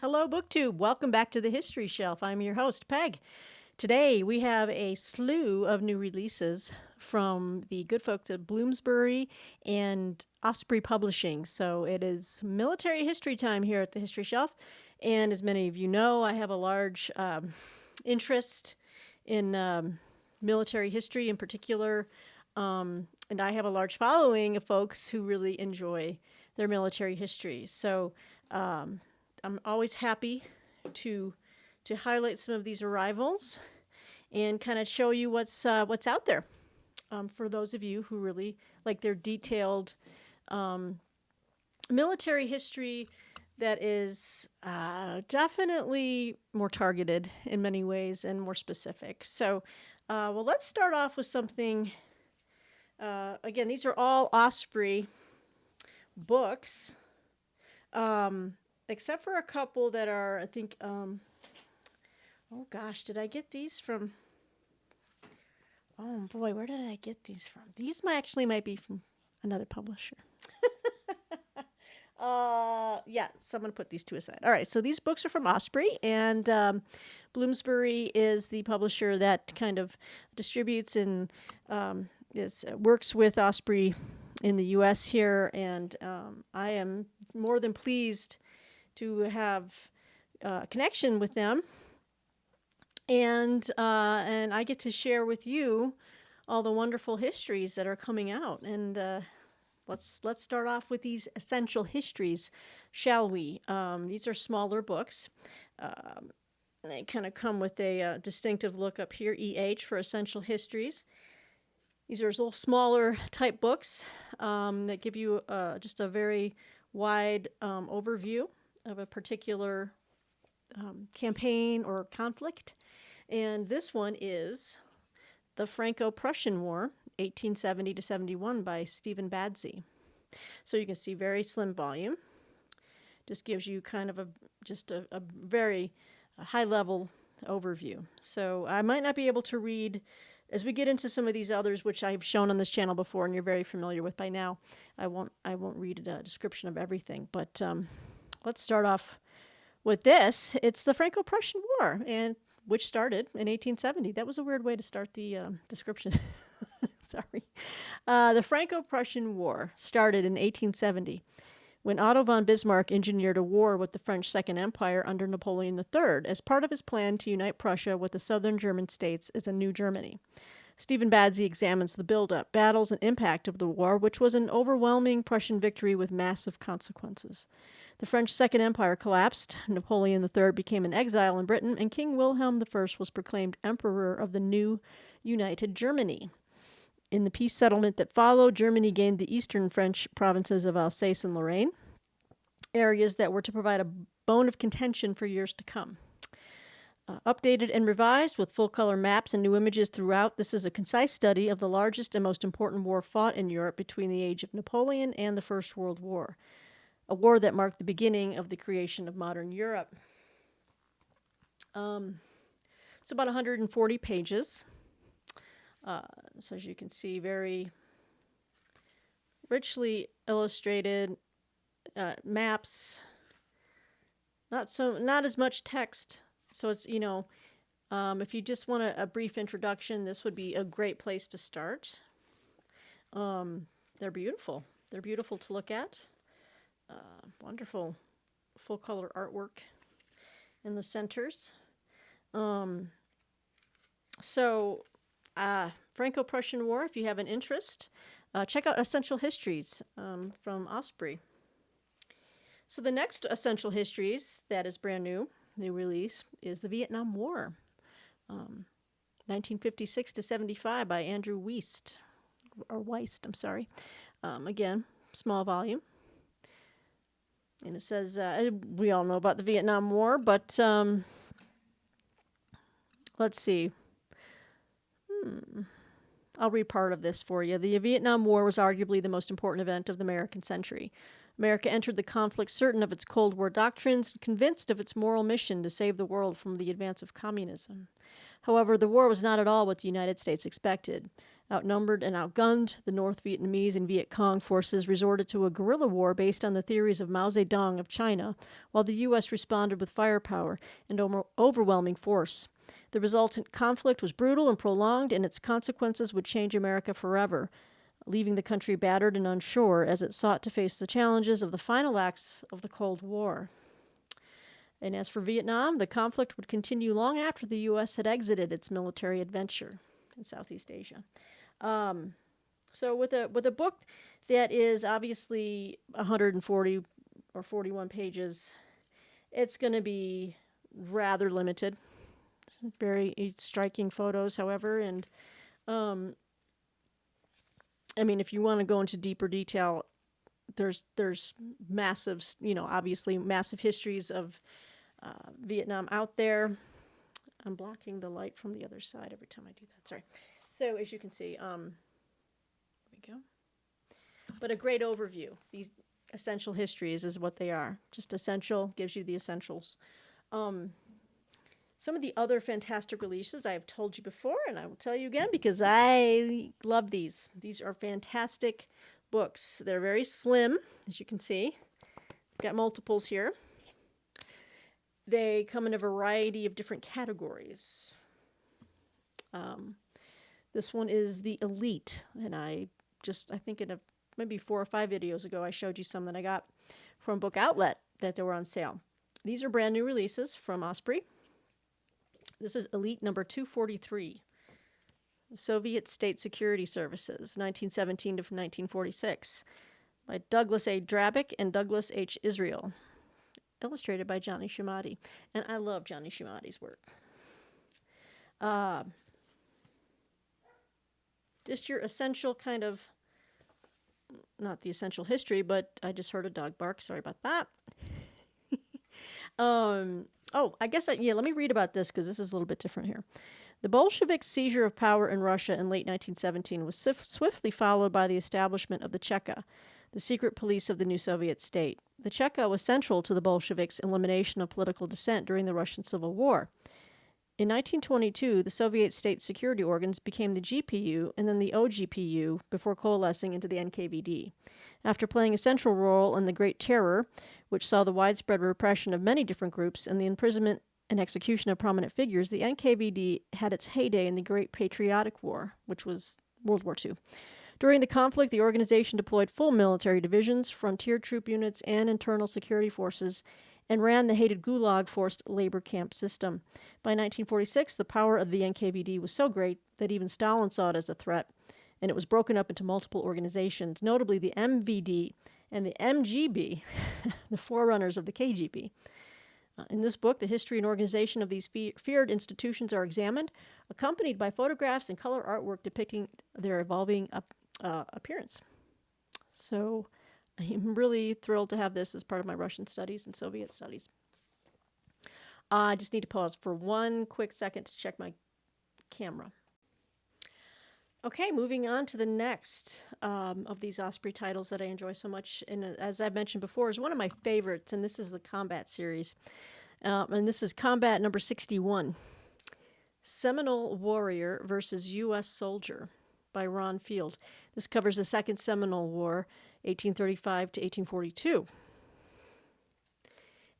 Hello, BookTube. Welcome back to the History Shelf. I'm your host, Peg. Today we have a slew of new releases from the good folks at Bloomsbury and Osprey Publishing. So it is military history time here at the History Shelf. And as many of you know, I have a large interest in military history in particular. And I have a large following of folks who really enjoy their military history. So I'm always happy to highlight some of these arrivals and kind of show you what's out there for those of you who really like their detailed military history that is definitely more targeted in many ways and more specific. So, let's start off with something. Again, these are all Osprey books, except for a couple that are, I think, oh gosh, did I get these from? Oh boy, where did I get these from? These might be from another publisher. Yeah, someone put these two aside. All right, so these books are from Osprey, and Bloomsbury is the publisher that kind of distributes and works with Osprey in the U.S. here, and I am more than pleased to have a connection with them, and I get to share with you all the wonderful histories that are coming out. And let's start off with these essential histories, shall we? These are smaller books. They kind of come with a distinctive look up here, EH for essential histories. These are little smaller type books that give you just a very wide overview of a particular campaign or conflict. And this one is The Franco-Prussian War, 1870 to 71 by Stephen Badsey. So you can see very slim volume. Just gives you kind of a very high level overview. So I might not be able to read as we get into some of these others, which I've shown on this channel before and you're very familiar with by now. I won't read a description of everything, but let's start off with this. It's the Franco-Prussian War, and which started in 1870. That was a weird way to start the description. Sorry. The Franco-Prussian War started in 1870 when Otto von Bismarck engineered a war with the French Second Empire under Napoleon III as part of his plan to unite Prussia with the southern German states as a new Germany. Stephen Badsey examines the buildup, battles, and impact of the war, which was an overwhelming Prussian victory with massive consequences. The French Second Empire collapsed, Napoleon III became an exile in Britain, and King Wilhelm I was proclaimed Emperor of the new united Germany. In the peace settlement that followed, Germany gained the eastern French provinces of Alsace and Lorraine, areas that were to provide a bone of contention for years to come. Updated and revised with full-color maps and new images throughout, this is a concise study of the largest and most important war fought in Europe between the age of Napoleon and the First World War, a war that marked the beginning of the creation of modern Europe. It's about 140 pages. So as you can see, very richly illustrated maps. Not as much text. So it's, if you just want a brief introduction, this would be a great place to start. They're beautiful. They're beautiful to look at. Wonderful full color artwork in the centers. Franco-Prussian War, if you have an interest, check out Essential Histories from Osprey. So the next Essential Histories that is brand new release, is the Vietnam War, 1956 to 75 by Andrew Weist. Again, small volume. And it says, we all know about the Vietnam War, but let's see. I'll read part of this for you. The Vietnam War was arguably the most important event of the American century. America entered the conflict certain of its Cold War doctrines and convinced of its moral mission to save the world from the advance of communism. However, the war was not at all what the United States expected. Outnumbered and outgunned, the North Vietnamese and Viet Cong forces resorted to a guerrilla war based on the theories of Mao Zedong of China, while the U.S. responded with firepower and overwhelming force. The resultant conflict was brutal and prolonged, and its consequences would change America forever, leaving the country battered and unsure as it sought to face the challenges of the final acts of the Cold War. And as for Vietnam, the conflict would continue long after the U.S. had exited its military adventure in Southeast Asia. So with a book that is obviously 140 or 41 pages, it's going to be rather limited. Very striking photos, however, and I mean, if you want to go into deeper detail, there's massive, obviously massive histories of Vietnam out there. I'm blocking the light from the other side every time I do that. Sorry. So as you can see, there we go. But a great overview. These essential histories is what they are. Just essential, gives you the essentials. Some of the other fantastic releases I have told you before, and I will tell you again because I love these. These are fantastic books. They're very slim, as you can see. I've got multiples here. They come in a variety of different categories. This one is the Elite, and I think in maybe 4 or 5 videos ago, I showed you some that I got from Book Outlet that they were on sale. These are brand new releases from Osprey. This is Elite number 243, Soviet State Security Services, 1917 to 1946, by Douglas A. Drabick and Douglas H. Israel, illustrated by Johnny Shimati. And I love Johnny Shimati's work. Just your essential kind of, not the essential history, but I just heard a dog bark. Sorry about that. I guess, let me read about this because this is a little bit different here. The Bolshevik seizure of power in Russia in late 1917 was swiftly followed by the establishment of the Cheka, the secret police of the new Soviet state. The Cheka was central to the Bolsheviks' elimination of political dissent during the Russian Civil War. In 1922, the Soviet state security organs became the GPU and then the OGPU before coalescing into the NKVD. After playing a central role in the Great Terror, which saw the widespread repression of many different groups and the imprisonment and execution of prominent figures, the NKVD had its heyday in the Great Patriotic War, which was World War II. During the conflict, the organization deployed full military divisions, frontier troop units, and internal security forces, and ran the hated Gulag forced labor camp system. By 1946, the power of the NKVD was so great that even Stalin saw it as a threat, and it was broken up into multiple organizations, notably the MVD and the MGB, the forerunners of the KGB. In this book, the history and organization of these feared institutions are examined, accompanied by photographs and color artwork depicting their evolving appearance. So I'm really thrilled to have this as part of my Russian studies and Soviet studies. I just need to pause for one quick second to check my camera. Okay, moving on to the next of these Osprey titles that I enjoy so much, and as I've mentioned before, is one of my favorites, and this is the Combat series. And this is Combat number 61, Seminal Warrior versus U.S. Soldier by Ron Field. This covers the Second Seminole War, 1835 to 1842.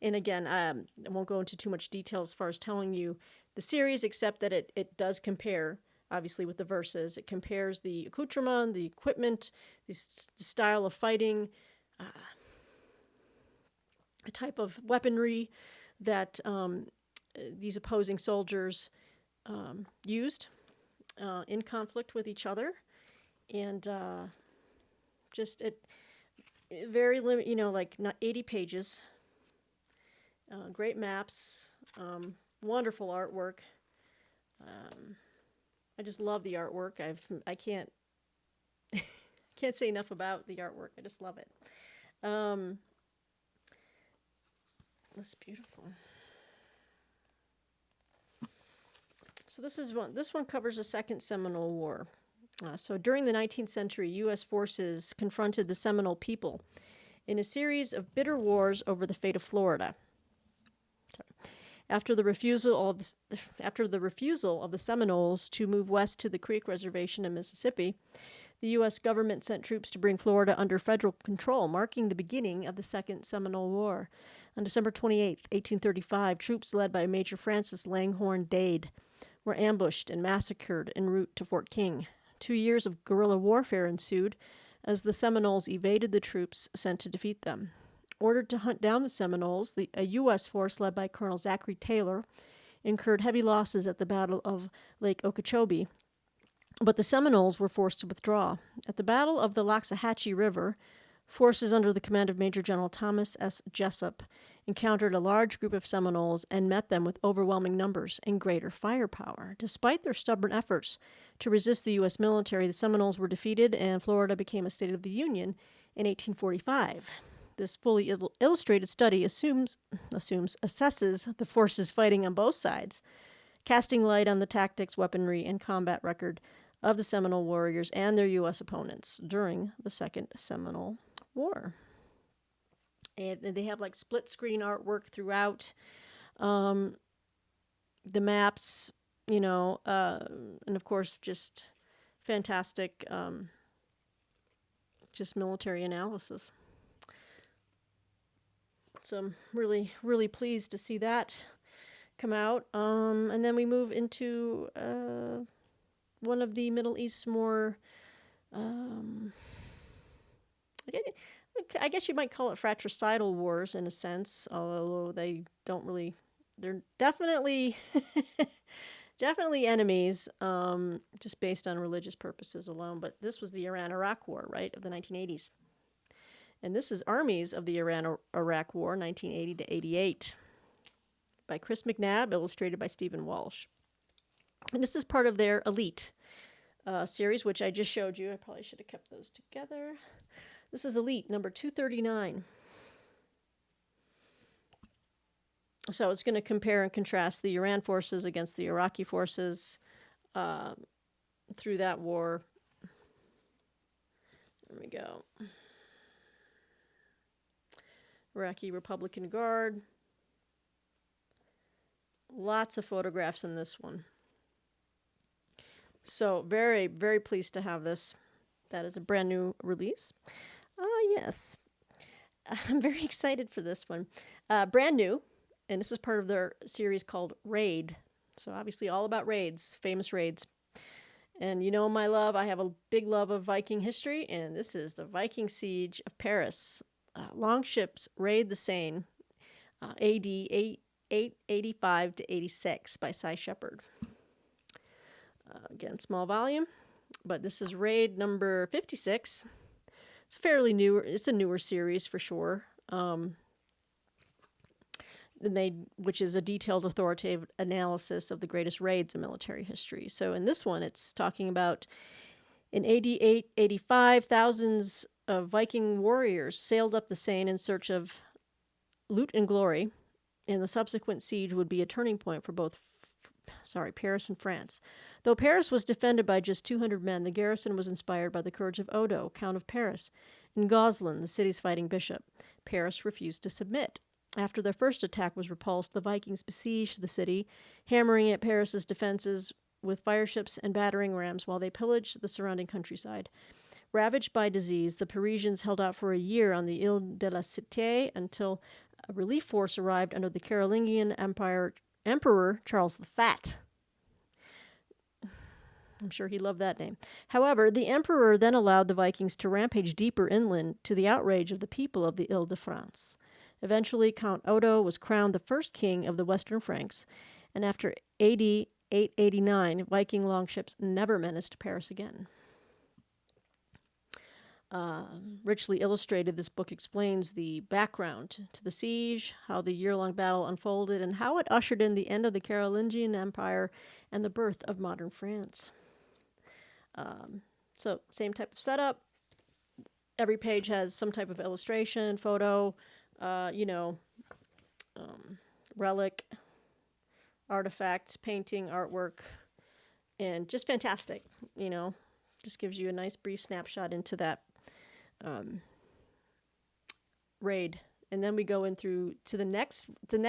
And again, I won't go into too much detail as far as telling you the series, except that it does compare, obviously, with the verses. It compares the accoutrement, the equipment, the style of fighting, a type of weaponry that these opposing soldiers used in conflict with each other. And just it very limited, like not 80 pages. Great maps, wonderful artwork. I just love the artwork. I can't can't say enough about the artwork. I just love it. That's beautiful. So this one covers the Second Seminole War. So during the 19th century, U.S. forces confronted the Seminole people in a series of bitter wars over the fate of Florida. After the refusal of the Seminoles to move west to the Creek Reservation in Mississippi, the U.S. government sent troops to bring Florida under federal control, marking the beginning of the Second Seminole War. On December 28, 1835, troops led by Major Francis Langhorne Dade were ambushed and massacred en route to Fort King. 2 years of guerrilla warfare ensued as the Seminoles evaded the troops sent to defeat them. Ordered to hunt down the Seminoles, a U.S. force led by Colonel Zachary Taylor incurred heavy losses at the Battle of Lake Okeechobee, but the Seminoles were forced to withdraw. At the Battle of the Loxahatchee River, forces under the command of Major General Thomas S. Jessup encountered a large group of Seminoles and met them with overwhelming numbers and greater firepower. Despite their stubborn efforts to resist the U.S. military, the Seminoles were defeated and Florida became a state of the Union in 1845. This fully illustrated study assesses the forces fighting on both sides, casting light on the tactics, weaponry, and combat record of the Seminole warriors and their U.S. opponents during the Second Seminole War. And they have like split screen artwork throughout the maps, and of course just fantastic just military analysis. So I'm really, really pleased to see that come out. And then we move into one of the Middle East's more, I guess you might call it fratricidal wars in a sense, although they're definitely definitely enemies, just based on religious purposes alone. But this was the Iran-Iraq War, right, of the 1980s. And this is Armies of the Iran-Iraq War, 1980 to 88, by Chris McNabb, illustrated by Stephen Walsh. And this is part of their Elite series, which I just showed you. I probably should have kept those together. This is Elite, number 239. So it's going to compare and contrast the Iran forces against the Iraqi forces through that war. There we go. Iraqi Republican Guard. Lots of photographs in this one. So very, very pleased to have this. That is a brand new release. Yes. I'm very excited for this one. Brand new. And this is part of their series called Raid. So obviously all about raids, famous raids. And you know my love, I have a big love of Viking history, and this is the Viking siege of Paris. Longships raid the Seine, AD 885 to 86 by Cy Shepard. Again, small volume, but this is raid number 56. It's fairly new. It's a newer series for sure. Which is a detailed authoritative analysis of the greatest raids in military history. So in this one, it's talking about in AD 885, thousands of Viking warriors sailed up the Seine in search of loot and glory, and the subsequent siege would be a turning point for both Paris and France. Though Paris was defended by just 200 men, the garrison was inspired by the courage of Odo, Count of Paris, and Goslin, the city's fighting bishop. Paris refused to submit. After their first attack was repulsed, the Vikings besieged the city, hammering at Paris's defenses with fireships and battering rams while they pillaged the surrounding countryside. Ravaged by disease, the Parisians held out for a year on the Ile de la Cité until a relief force arrived under the Carolingian Emperor Charles the Fat. I'm sure he loved that name. However, the emperor then allowed the Vikings to rampage deeper inland to the outrage of the people of the Ile-de-France. Eventually, Count Odo was crowned the first king of the Western Franks, and after AD 889, Viking longships never menaced Paris again. Richly illustrated, this book explains the background to the siege, how the year-long battle unfolded, and how it ushered in the end of the Carolingian Empire and the birth of modern France. So, same type of setup. Every page has some type of illustration, photo, relic, artifact, painting, artwork, and just fantastic, just gives you a nice brief snapshot into that raid And then we go in through to the next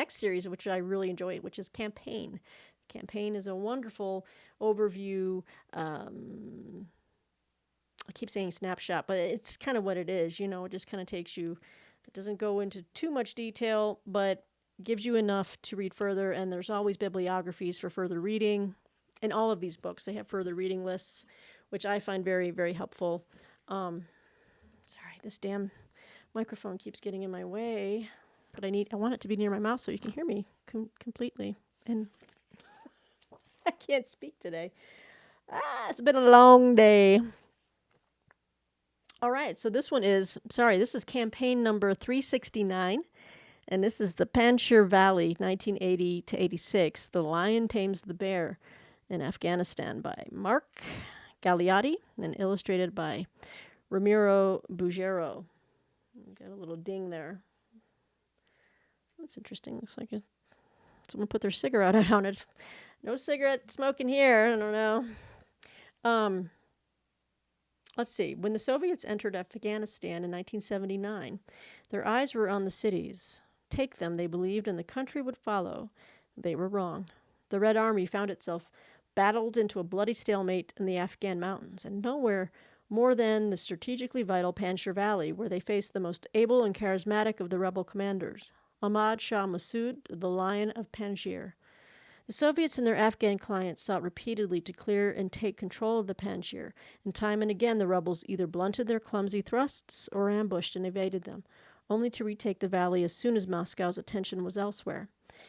series, which I really enjoy, which is Campaign. Campaign is a wonderful overview. I keep saying snapshot, but it's kind of what it is. It just kind of takes you. It doesn't go into too much detail, but gives you enough to read further. And there's always bibliographies for further reading. In all of these books, they have further reading lists, which I find very, very helpful. Sorry, this damn microphone keeps getting in my way, but I want it to be near my mouth so you can hear me completely. And I can't speak today. It's been a long day. All right, so this is campaign number 369, and this is the Panchhar Valley, 1980 to 86, The Lion Tames the Bear in Afghanistan by Mark Gagliotti and illustrated by Ramiro Bugero. Got a little ding there. That's interesting. Looks like someone put their cigarette out on it. No cigarette smoking here. I don't know. Let's see. When the Soviets entered Afghanistan in 1979, their eyes were on the cities. Take them, they believed, and the country would follow. They were wrong. The Red Army found itself battled into a bloody stalemate in the Afghan mountains, and nowhere more than the strategically vital Panchhar Valley, where they faced the most able and charismatic of the rebel commanders, Ahmad Shah Massoud, the Lion of Panjshir. The Soviets and their Afghan clients sought repeatedly to clear and take control of the Panjshir, and time and again the rebels either blunted their clumsy thrusts or ambushed and evaded them, only to retake the valley as soon as Moscow's attention was elsewhere.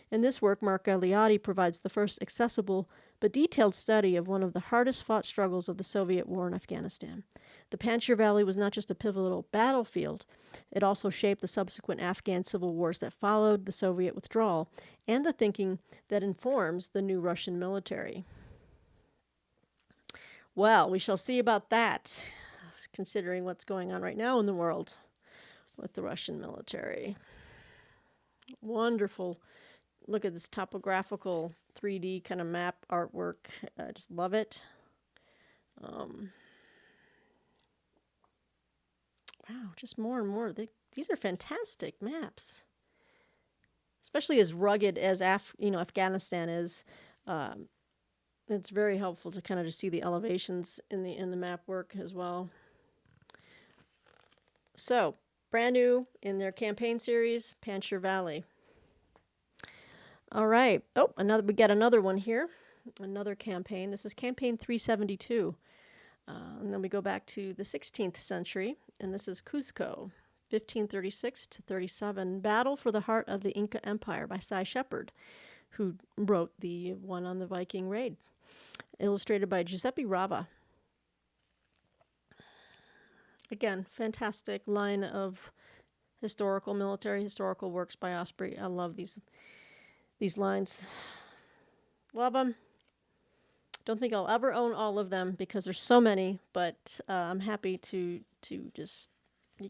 In this work, Mark Gagliotti provides the first accessible but detailed study of one of the hardest-fought struggles of the Soviet war in Afghanistan. The Panjshir Valley was not just a pivotal battlefield, it also shaped the subsequent Afghan civil wars that followed the Soviet withdrawal and the thinking that informs the new Russian military. Well, we shall see about that, considering what's going on right now in the world with the Russian military. Wonderful. Look at this topographical 3D kind of map artwork. I just love it. Wow, just more and more. These are fantastic maps. Especially as rugged as Afghanistan is. It's very helpful to kind of just see the elevations in the map work as well. So, brand new in their campaign series, Panchhar Valley. All right. We got another one here. Another campaign. This is campaign 372. And then we go back to the 16th century, and this is Cusco, 1536 to 37, Battle for the Heart of the Inca Empire by Cy Shepard, who wrote the one on the Viking raid, illustrated by Giuseppe Rava. Again, fantastic line of military historical works by Osprey. I love these lines. Love them. Don't think I'll ever own all of them because there's so many, but I'm happy to just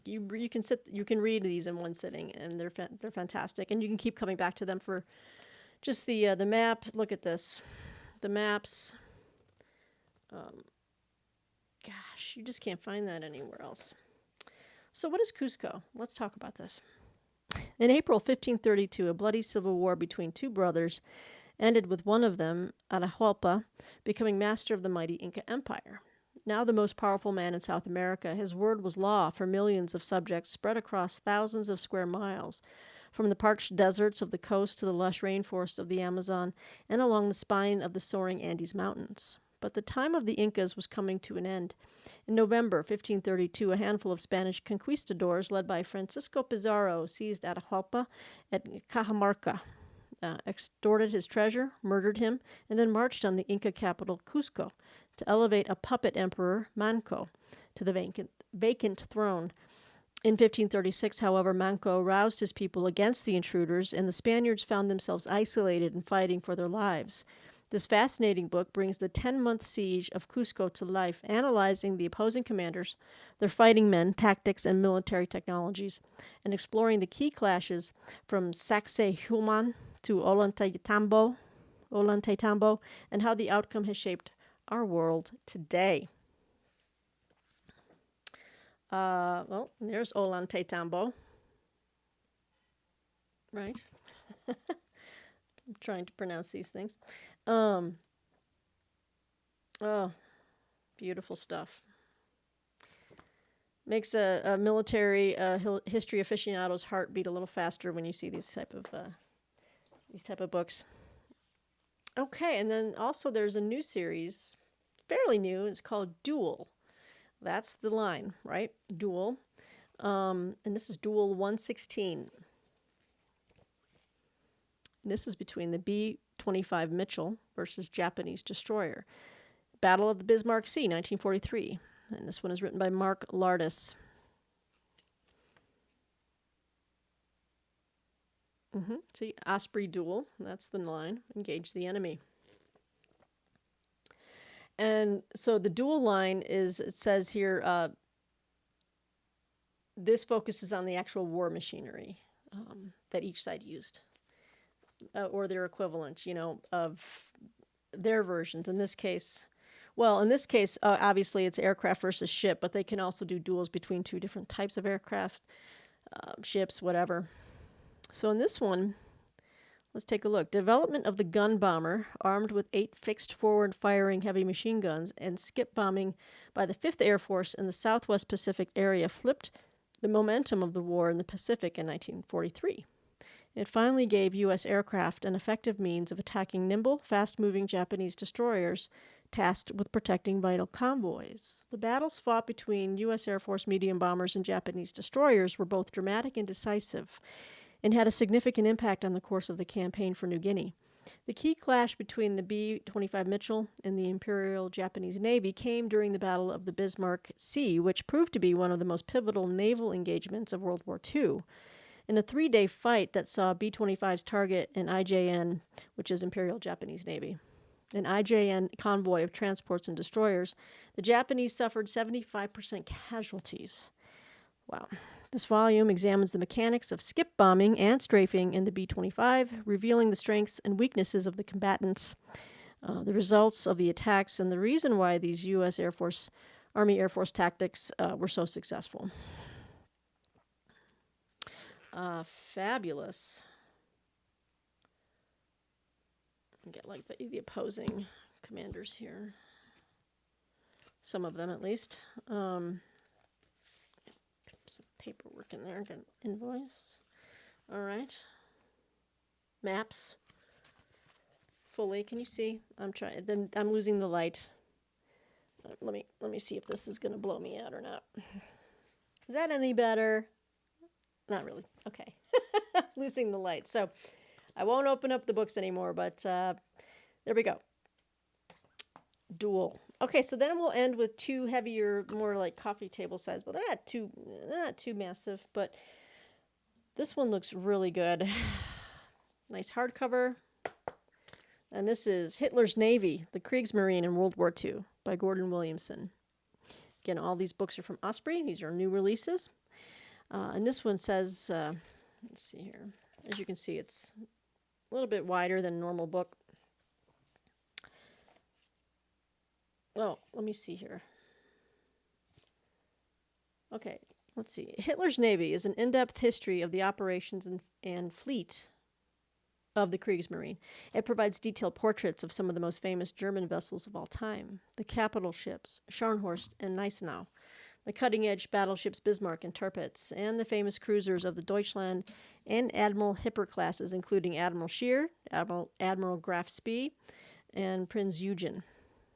you can read these in one sitting, and they're fantastic, and you can keep coming back to them for just the map. Look at this, the maps. Gosh, you just can't find that anywhere else. So what is Cusco? Let's talk about this. In April 1532, a bloody civil war between two brothers ended with one of them, Atahualpa, becoming master of the mighty Inca Empire. Now the most powerful man in South America, his word was law for millions of subjects spread across thousands of square miles, from the parched deserts of the coast to the lush rainforests of the Amazon and along the spine of the soaring Andes Mountains. But the time of the Incas was coming to an end. In November 1532, a handful of Spanish conquistadors led by Francisco Pizarro seized Atahualpa at Cajamarca, extorted his treasure, murdered him, and then marched on the Inca capital, Cusco, to elevate a puppet emperor, Manco, to the vacant throne. In 1536, however, Manco roused his people against the intruders, and the Spaniards found themselves isolated and fighting for their lives. This fascinating book brings the 10-month siege of Cusco to life, analyzing the opposing commanders, their fighting men, tactics, and military technologies, and exploring the key clashes from Sacsayhuaman to Ollantaytambo, and how the outcome has shaped our world today. There's Ollantaytambo. right? I'm trying to pronounce these things. Um, oh, beautiful stuff. Makes a military history aficionado's heart beat a little faster when you see these type of books. Okay, and then also there's a new series, fairly new. It's called Duel. That's the line, right? Duel. And this is Duel 116. This is between the B-25 Mitchell versus Japanese destroyer. Battle of the Bismarck Sea, 1943. And this one is written by Mark Lardis. See, Osprey duel. That's the line. Engage the enemy. And so the duel line is, it says here, this focuses on the actual war machinery that each side used, or their equivalent, of their versions. In this case, obviously it's aircraft versus ship, but they can also do duels between two different types of aircraft, ships, whatever. So in this one, let's take a look. Development of the gun bomber, armed with 8 fixed forward-firing heavy machine guns, and skip bombing by the 5th Air Force in the Southwest Pacific area flipped the momentum of the war in the Pacific in 1943. It finally gave U.S. aircraft an effective means of attacking nimble, fast-moving Japanese destroyers tasked with protecting vital convoys. The battles fought between U.S. Air Force medium bombers and Japanese destroyers were both dramatic and decisive, and had a significant impact on the course of the campaign for New Guinea. The key clash between the B-25 Mitchell and the Imperial Japanese Navy came during the Battle of the Bismarck Sea, which proved to be one of the most pivotal naval engagements of World War II. In a 3-day fight that saw B-25's target an IJN, which is Imperial Japanese Navy, an IJN convoy of transports and destroyers, the Japanese suffered 75% casualties. Wow. This volume examines the mechanics of skip bombing and strafing in the B-25, revealing the strengths and weaknesses of the combatants, the results of the attacks, and the reason why these U.S. Army Air Force tactics were so successful. Fabulous. Get like the opposing commanders here. Some of them, at least. Some paperwork in there. Got an invoice. All right. Maps. Fully. Can you see? I'm trying. Then I'm losing the light. Let me see if this is going to blow me out or not. Is that any better? Not really. Okay. Losing the light. So I won't open up the books anymore, but there we go. Duel. Okay, so then we'll end with 2 heavier, more like coffee table size. Well, they're not too massive, but this one looks really good. Nice hardcover. And this is Hitler's Navy, the Kriegsmarine in World War II by Gordon Williamson. Again, all these books are from Osprey. These are new releases. And this one says, let's see here. As you can see, it's a little bit wider than a normal book. Oh, let me see here. Okay, let's see. Hitler's Navy is an in-depth history of the operations and fleet of the Kriegsmarine. It provides detailed portraits of some of the most famous German vessels of all time, the capital ships, Scharnhorst and Gneisenau, the cutting-edge battleships Bismarck and Tirpitz, and the famous cruisers of the Deutschland and Admiral Hipper classes, including Admiral Scheer, Admiral Graf Spee, and Prinz Eugen.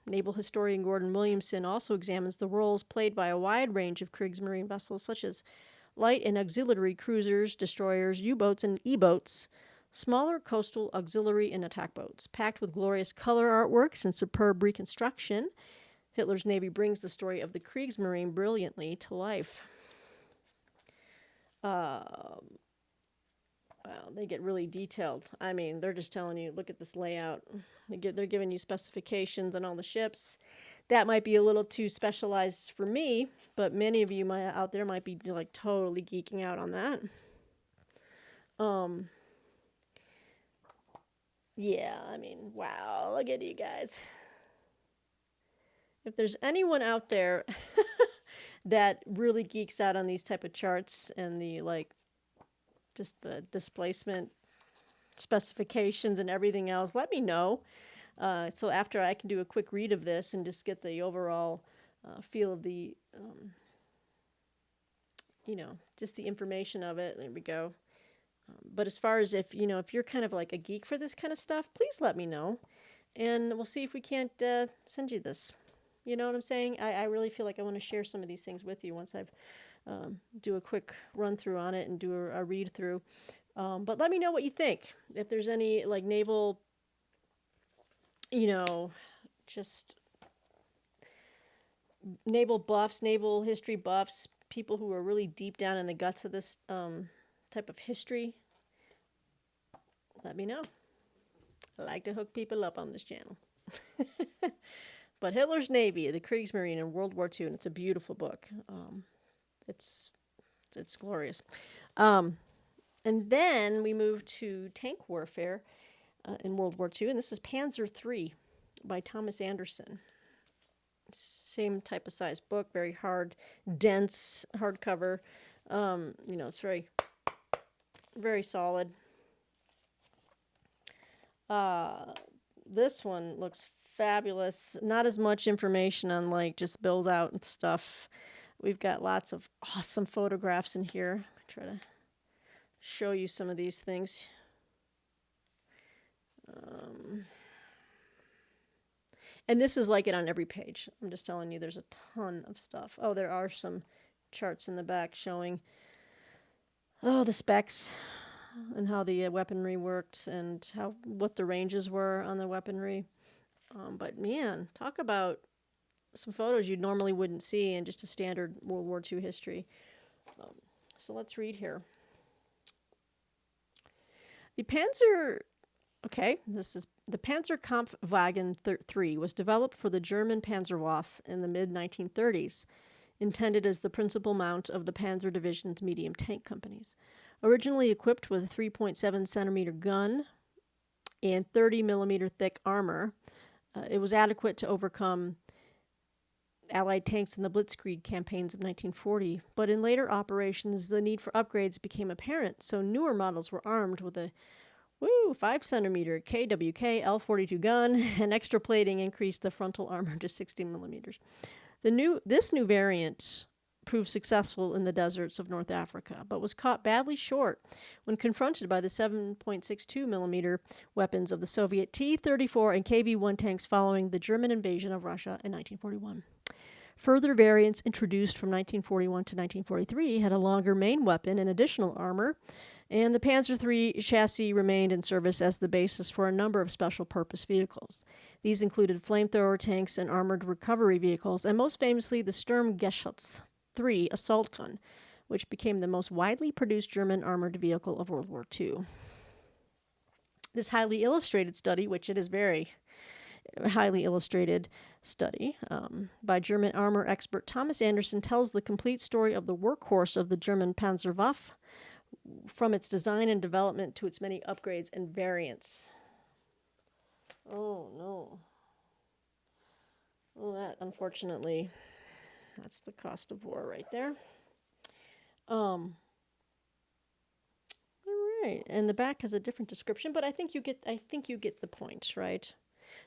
Naval historian Gordon Williamson also examines the roles played by a wide range of Kriegsmarine vessels, such as light and auxiliary cruisers, destroyers, U-boats, and E-boats, smaller coastal auxiliary and attack boats. Packed with glorious color artworks and superb reconstruction, Hitler's Navy brings the story of the Kriegsmarine brilliantly to life. Wow, they get really detailed. I mean, they're just telling you, look at this layout. They're giving you specifications on all the ships. That might be a little too specialized for me, but many of you out there might be like totally geeking out on that. Yeah, I mean, wow, look at you guys. If there's anyone out there that really geeks out on these type of charts and the like just the displacement specifications and everything else, let me know. So after I can do a quick read of this and just get the overall feel of the, just the information of it. There we go. But as far as if you're kind of like a geek for this kind of stuff, please let me know. And we'll see if we can't send you this. You know what I'm saying? I really feel like I want to share some of these things with you once I've do a quick run through on it and do a read through. But let me know what you think. If there's any like naval, just naval buffs, naval history buffs, people who are really deep down in the guts of this type of history, let me know. I like to hook people up on this channel. But Hitler's Navy, the Kriegsmarine in World War II, and it's a beautiful book. It's glorious. And then we move to tank warfare in World War II, and this is Panzer III by Thomas Anderson. Same type of size book, very hard, dense hardcover. It's very, very solid. This one looks fabulous. Not as much information on like just build out and stuff. We've got lots of awesome photographs in here. Try to show you some of these things. And this is like it on every page. I'm just telling you, there's a ton of stuff. Oh, there are some charts in the back showing, the specs and how the weaponry worked and what the ranges were on the weaponry. But man, talk about some photos you normally wouldn't see in just a standard World War II history. So let's read here. The Panzerkampfwagen III was developed for the German Panzerwaffe in the mid-1930s, intended as the principal mount of the Panzer Division's medium tank companies. Originally equipped with a 3.7 centimeter gun and 30 millimeter thick armor, it was adequate to overcome Allied tanks in the Blitzkrieg campaigns of 1940, but in later operations, the need for upgrades became apparent, so newer models were armed with a 5 centimeter KWK L42 gun, and extra plating increased the frontal armor to 60 millimeters. This new variant proved successful in the deserts of North Africa, but was caught badly short when confronted by the 7.62 millimeter weapons of the Soviet T-34 and KV-1 tanks following the German invasion of Russia in 1941. Further variants introduced from 1941 to 1943 had a longer main weapon and additional armor, and the Panzer III chassis remained in service as the basis for a number of special-purpose vehicles. These included flamethrower tanks and armored recovery vehicles, and most famously the Sturmgeschütz III assault gun, which became the most widely produced German armored vehicle of World War II. This highly illustrated study, which it is very highly illustrated study by German armor expert Thomas Anderson, tells the complete story of the workhorse of the German Panzerwaffe, from its design and development to its many upgrades and variants. Oh, no. Well, that, unfortunately, that's the cost of war right there. All right, and the back has a different description, but I think you get the point, right?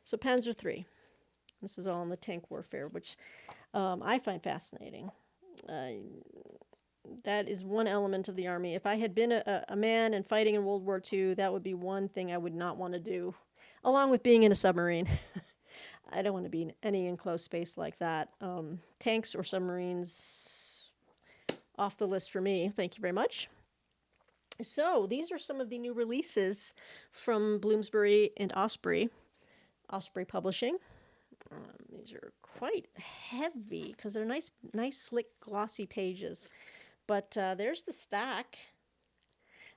So Panzer III. This is all in the tank warfare, which I find fascinating. That is one element of the Army. If I had been a man and fighting in World War II, that would be one thing I would not want to do, along with being in a submarine. I don't want to be in any enclosed space like that. Tanks or submarines, off the list for me. Thank you very much. So these are some of the new releases from Bloomsbury and Osprey Publishing. These are quite heavy because they're nice, slick, glossy pages. But there's the stack.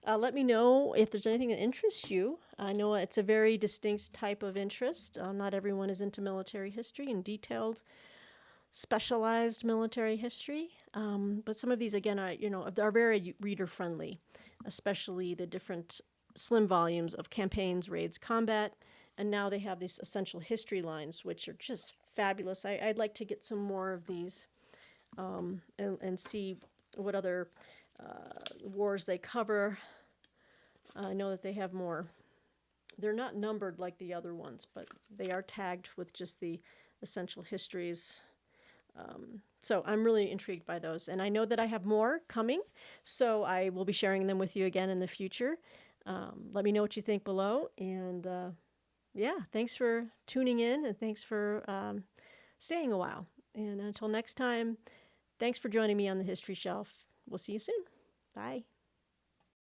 Let me know if there's anything that interests you. I know it's a very distinct type of interest. Not everyone is into military history and detailed, specialized military history. But some of these, again, are very reader-friendly, especially the different slim volumes of campaigns, raids, combat. And now they have these essential history lines, which are just fabulous. I'd like to get some more of these and see what other wars they cover. I know that they have more. They're not numbered like the other ones, but they are tagged with just the essential histories. So I'm really intrigued by those. And I know that I have more coming, so I will be sharing them with you again in the future. Let me know what you think below. And yeah, thanks for tuning in, and thanks for staying a while. And until next time, thanks for joining me on the History Shelf. We'll see you soon. Bye.